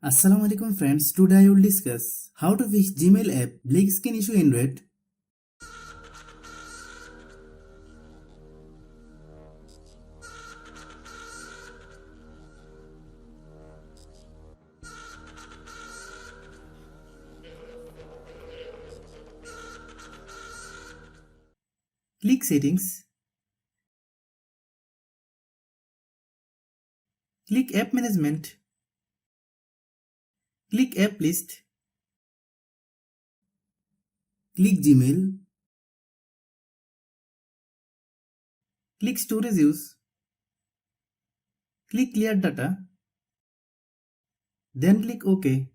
Assalamualaikum friends, today I will discuss how to fix Gmail app black screen issue in red. Click settings, click app management, click app list, click Gmail, click storage use, click clear data, then click OK,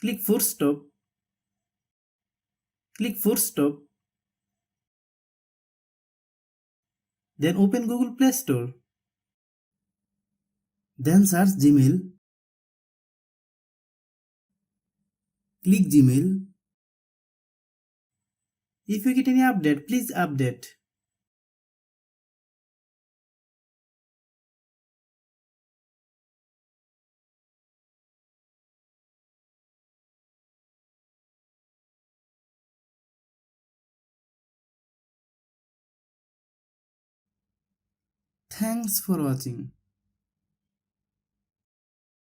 click force stop, then open Google Play Store, then search Gmail, click Gmail. If you get any update, please update. Thanks for watching.